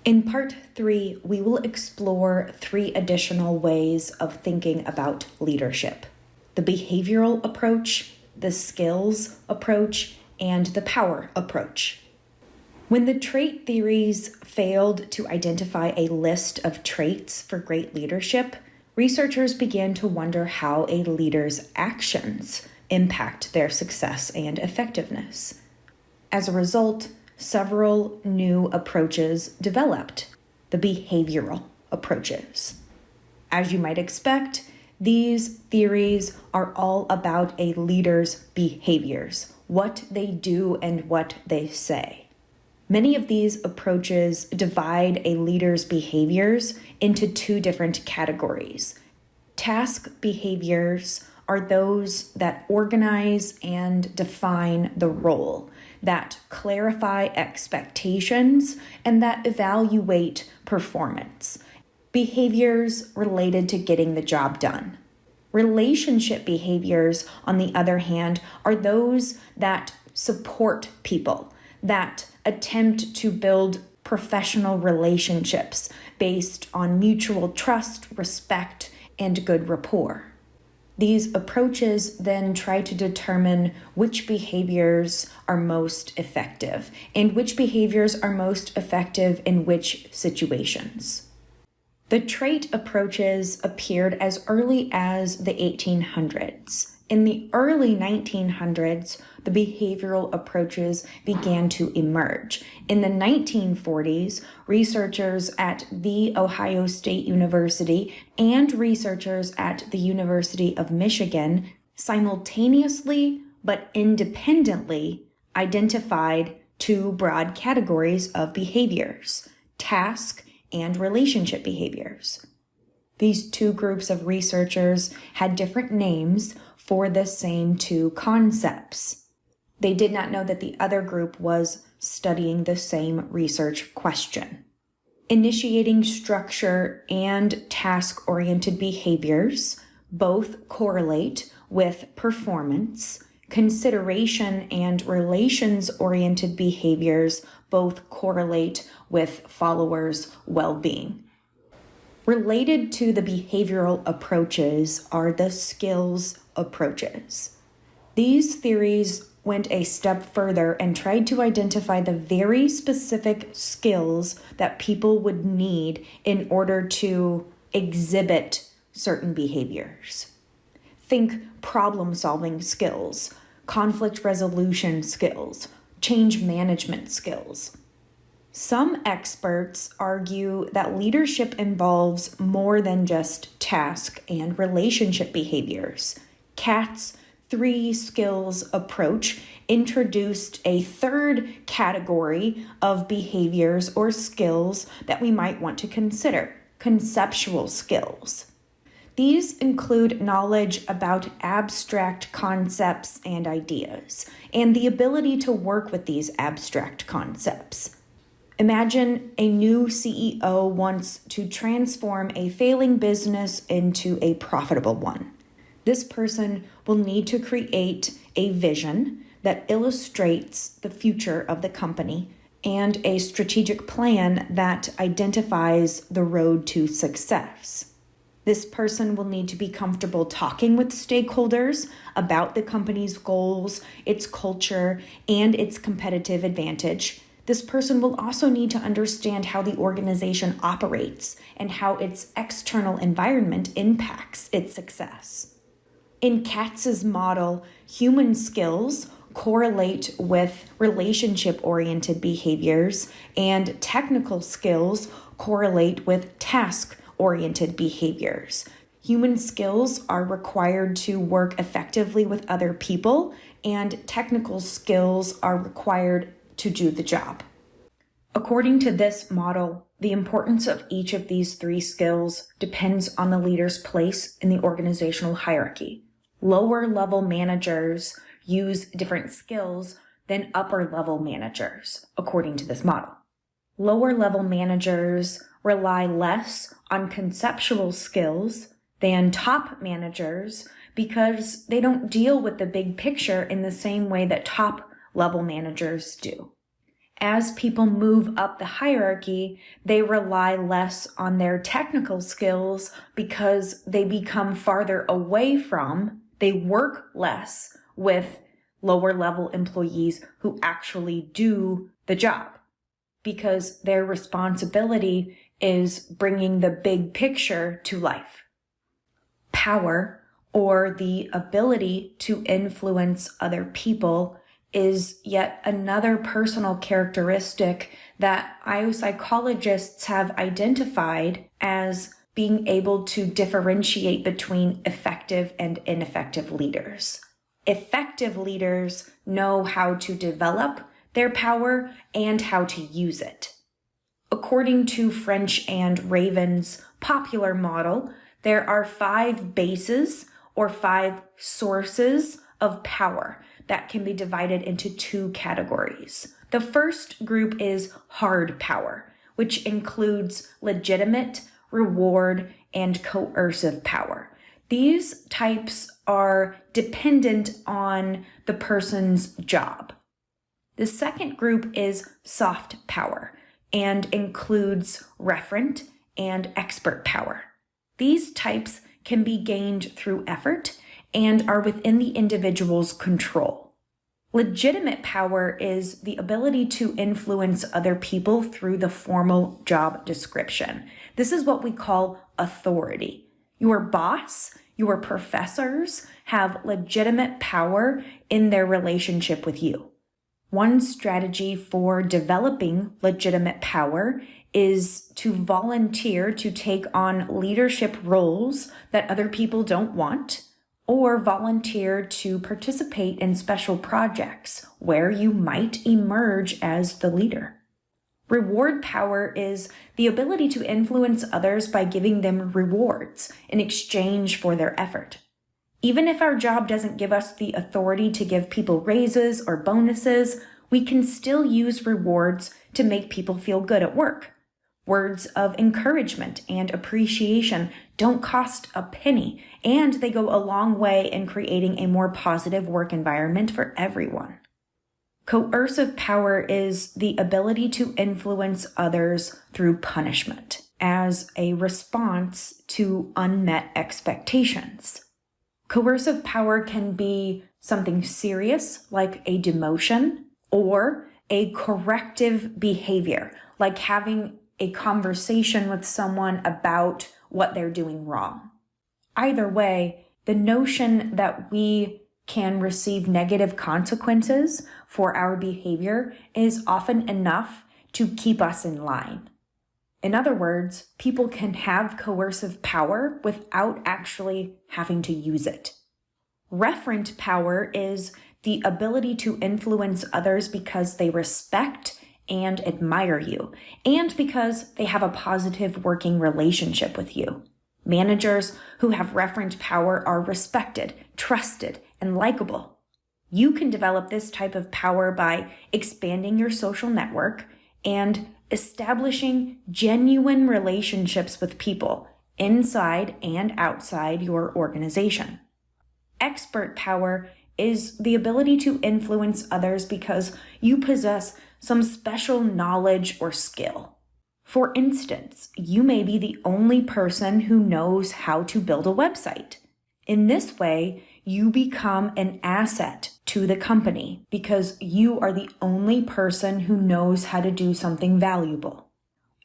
In part 3, we will explore 3 additional ways of thinking about leadership: the behavioral approach, the skills approach, and the power approach. When the trait theories failed to identify a list of traits for great leadership, researchers began to wonder how a leader's actions impact their success and effectiveness. As a result, several new approaches developed, the behavioral approaches. As you might expect, these theories are all about a leader's behaviors, what they do and what they say. Many of these approaches divide a leader's behaviors into 2 different categories. Task behaviors are those that organize and define the role, that clarify expectations, and that evaluate performance. Behaviors related to getting the job done. Relationship behaviors, on the other hand, are those that support people, that attempt to build professional relationships based on mutual trust, respect, and good rapport. These approaches then try to determine which behaviors are most effective and which behaviors are most effective in which situations. The trait approaches appeared as early as the 1800s. In the early 1900s, the behavioral approaches began to emerge. In the 1940s, researchers at The Ohio State University and researchers at the University of Michigan simultaneously but independently identified 2 broad categories of behaviors: task and relationship behaviors. These 2 groups of researchers had different names for the same 2 concepts. They did not know that the other group was studying the same research question. Initiating structure and task-oriented behaviors both correlate with performance. Consideration and relations-oriented behaviors both correlate with followers' well-being. Related to the behavioral approaches are the skills approaches. These theories went a step further and tried to identify the very specific skills that people would need in order to exhibit certain behaviors. Think problem-solving skills, conflict resolution skills, change management skills. Some experts argue that leadership involves more than just task and relationship behaviors. Katz' 3 skills approach introduced a 3rd category of behaviors or skills that we might want to consider: conceptual skills. These include knowledge about abstract concepts and ideas, and the ability to work with these abstract concepts. Imagine a new CEO wants to transform a failing business into a profitable one. This person will need to create a vision that illustrates the future of the company and a strategic plan that identifies the road to success. This person will need to be comfortable talking with stakeholders about the company's goals, its culture, and its competitive advantage. This person will also need to understand how the organization operates and how its external environment impacts its success. In Katz's model, human skills correlate with relationship-oriented behaviors, and technical skills correlate with task-oriented behaviors. Human skills are required to work effectively with other people, and technical skills are required to do the job. According to this model, the importance of each of these 3 skills depends on the leader's place in the organizational hierarchy. Lower-level managers use different skills than upper-level managers, according to this model. Lower-level managers rely less on conceptual skills than top managers because they don't deal with the big picture in the same way that top-level managers do. As people move up the hierarchy, they rely less on their technical skills because they become farther away from, they work less with lower level employees who actually do the job, because their responsibility is bringing the big picture to life. Power, or the ability to influence other people, is yet another personal characteristic that psychologists have identified as being able to differentiate between effective and ineffective leaders. Effective leaders know how to develop their power and how to use it. According to French and Raven's popular model, there are 5 bases or 5 sources of power that can be divided into 2 categories. The first group is hard power, which includes legitimate, reward, and coercive power. These types are dependent on the person's job. The second group is soft power and includes referent and expert power. These types can be gained through effort and are within the individual's control. Legitimate power is the ability to influence other people through the formal job description. This is what we call authority. Your boss, your professors have legitimate power in their relationship with you. One strategy for developing legitimate power is to volunteer to take on leadership roles that other people don't want, or volunteer to participate in special projects where you might emerge as the leader. Reward power is the ability to influence others by giving them rewards in exchange for their effort. Even if our job doesn't give us the authority to give people raises or bonuses, we can still use rewards to make people feel good at work. Words of encouragement and appreciation don't cost a penny, and they go a long way in creating a more positive work environment for everyone. Coercive power is the ability to influence others through punishment as a response to unmet expectations. Coercive power can be something serious, like a demotion, or a corrective behavior, like having a conversation with someone about what they're doing wrong. Either way, the notion that we can receive negative consequences for our behavior is often enough to keep us in line. In other words, people can have coercive power without actually having to use it. Referent power is the ability to influence others because they respect and admire you, and because they have a positive working relationship with you. Managers who have referent power are respected, trusted, and likable. You can develop this type of power by expanding your social network and establishing genuine relationships with people inside and outside your organization. Expert power is the ability to influence others because you possess some special knowledge or skill. For instance, you may be the only person who knows how to build a website. In this way, you become an asset to the company because you are the only person who knows how to do something valuable.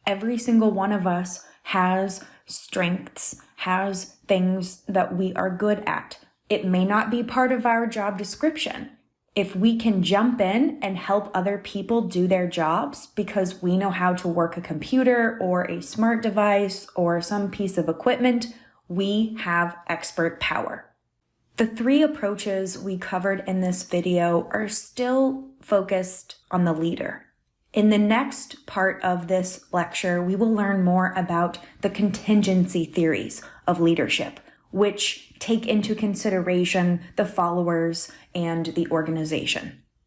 Every single one of us has strengths, has things that we are good at. It may not be part of our job description. If we can jump in and help other people do their jobs because we know how to work a computer or a smart device or some piece of equipment, we have expert power. The 3 approaches we covered in this video are still focused on the leader. In the next part of this lecture, we will learn more about the contingency theories of leadership, which take into consideration the followers and the organization.